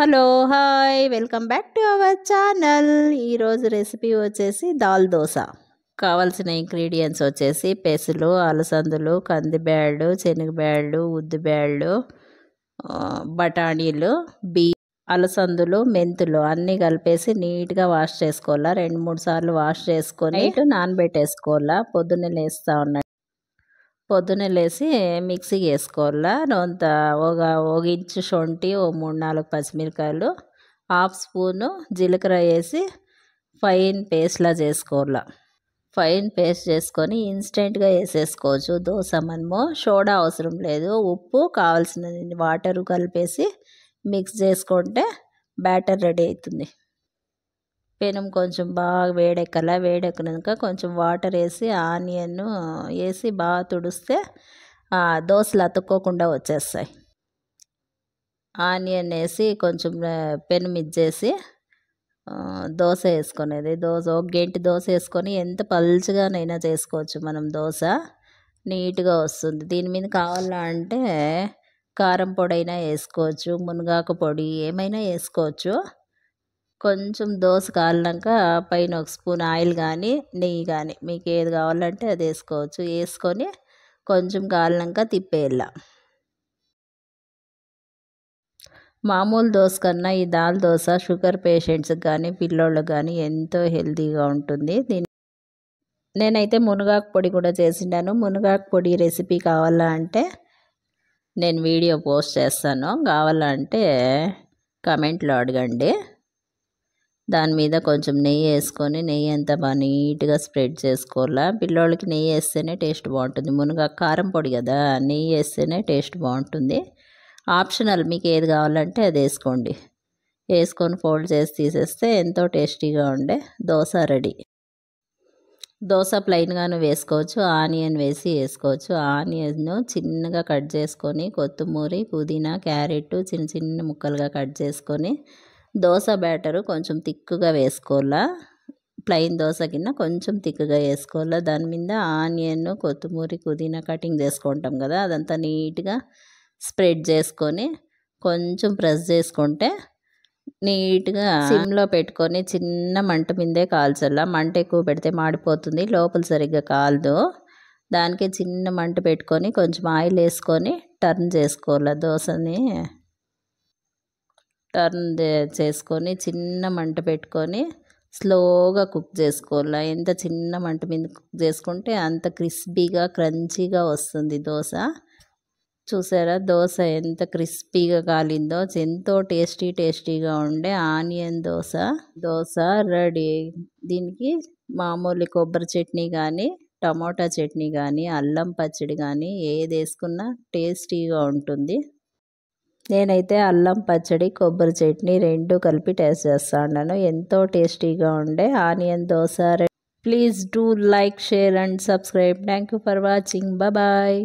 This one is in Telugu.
Hello hi welcome back to our channel. ఈరోజు రెసిపీ వచ్చేసి దాల్ దోశ. కావాల్సిన ఇంగ్రీడియంట్స్ వచ్చేసి పెసలు, అలసందులు, కందిబ్యాళ్ళు, శనగబ్యాళ్ళు, ఉద్దిబ్యాళ్ళు, బఠానీలు, అలసందులు, మెంతులు అన్నీ కలిపేసి నీట్గా వాష్ చేసుకోవాలా. 2-3 సార్లు వాష్ చేసుకొని నైట్ నానబెట్టేసుకోవాలా. పొద్దున్నే లేసి మిక్సీకి వేసుకోవాలా. ఒక ఇంచు శొంఠి, 3-4 పచ్చిమిరకాయలు, 1/2 స్పూను జీలకర్ర వేసి ఫైన్ పేస్ట్లా చేసుకోవాలా. ఫైన్ పేస్ట్ చేసుకొని ఇన్స్టెంట్గా వేసేసుకోవచ్చు దోశ. మనము సోడా అవసరం లేదు. ఉప్పు, కావాల్సిన వాటర్ కలిపేసి మిక్స్ చేసుకుంటే బ్యాటర్ రెడీ అవుతుంది. పెనం కొంచెం బాగా వేడెక్కినాక కొంచెం వాటర్ వేసి ఆనియన్ వేసి బాగా తుడిస్తే దోశలు అతుక్కోకుండా వచ్చేస్తాయి. ఆనియన్ వేసి కొంచెం పెనం ఇచ్చేసి దోశ వేసుకునేది. ఒక గంటి దోశ వేసుకొని ఎంత పల్చగానైనా చేసుకోవచ్చు మనం దోశ. నీట్గా వస్తుంది. దీని మీద కావాలంటే కారం పొడి అయినా వేసుకోవచ్చు, మునగాకు పొడి ఏమైనా వేసుకోవచ్చు. కొంచెం దోశ కాలినాక పైన 1 స్పూన్ ఆయిల్ కానీ నెయ్యి కానీ మీకు ఏది కావాలంటే అది వేసుకోవచ్చు. వేసుకొని కొంచెం కాలినాక తిప్పేయాల. మామూలు దోశ కన్నా ఈ దాల్ దోశ షుగర్ పేషెంట్స్కి కానీ పిల్లోళ్ళకి కానీ ఎంతో హెల్తీగా ఉంటుంది. నేనైతే మునగాకు పొడి కూడా చేసిండాను. మునగాకు పొడి రెసిపీ కావాలంటే నేను వీడియో పోస్ట్ చేస్తాను. కావాలంటే కమెంట్లో అడగండి. దాని మీద కొంచెం నెయ్యి వేసుకొని నెయ్యి అంతా బాగా నీట్గా స్ప్రెడ్ చేసుకోవాలా. పిల్లోళ్ళకి నెయ్యి వేస్తేనే టేస్ట్ బాగుంటుంది. మునగాకు కారం పొడి కదా, నెయ్యి వేస్తేనే టేస్ట్ బాగుంటుంది. ఆప్షనల్, మీకు ఏది కావాలంటే అది వేసుకోండి. వేసుకొని ఫోల్డ్ చేసి తీసేస్తే ఎంతో టేస్టీగా ఉండే దోశ రెడీ. దోశ ప్లెయిన్గాను వేసుకోవచ్చు, ఆనియన్ వేసి వేసుకోవచ్చు. ఆనియన్ చిన్నగా కట్ చేసుకొని కొత్తిమీర, పుదీనా, క్యారెట్ చిన్న చిన్న ముక్కలుగా కట్ చేసుకొని దోశ బ్యాటరు కొంచెం తిక్కుగా వేసుకోవాలా. ప్లెయిన్ దోశ కింద కొంచెం తిక్కుగా వేసుకోవాలా. దాని మీద ఆనియన్, కొత్తిమీర, పుదీనా కటింగ్ చేసుకుంటాం కదా, అదంతా నీట్గా స్ప్రెడ్ చేసుకొని కొంచెం ప్రెస్ చేసుకుంటే నీట్గా సిమ్లో పెట్టుకొని చిన్న మంట మీదే కాల్చాలా. మంట ఎక్కువ పెడితే మాడిపోతుంది, లోపల సరిగ్గా కాలదు. దానికి చిన్న మంట పెట్టుకొని కొంచెం ఆయిల్ వేసుకొని టర్న్ చేసుకోవాలా. దోశని టర్న్ చేసుకొని చిన్న మంట పెట్టుకొని స్లోగా కుక్ చేసుకోవాలా. ఎంత చిన్న మంట మీద కుక్ చేసుకుంటే అంత క్రిస్పీగా క్రంచీగా వస్తుంది దోశ. చూసారా దోశ ఎంత క్రిస్పీగా కాలిందో. ఎంతో టేస్టీగా ఉండే ఆనియన్ దోశ రెడీ. దీనికి మామూలు కొబ్బరి చట్నీ కానీ, టమోటా చట్నీ కానీ, అల్లం పచ్చడి కానీ ఏది వేసుకున్నా టేస్టీగా ఉంటుంది. నేనైతే అల్లం పచ్చడి, కొబ్బరి చట్నీ 2 కలిపి టేస్ట్ చేస్తాను. ఎంతో టేస్టీగా ఉండే onion dosa. Please do like, share and subscribe. Thank you for watching. Bye.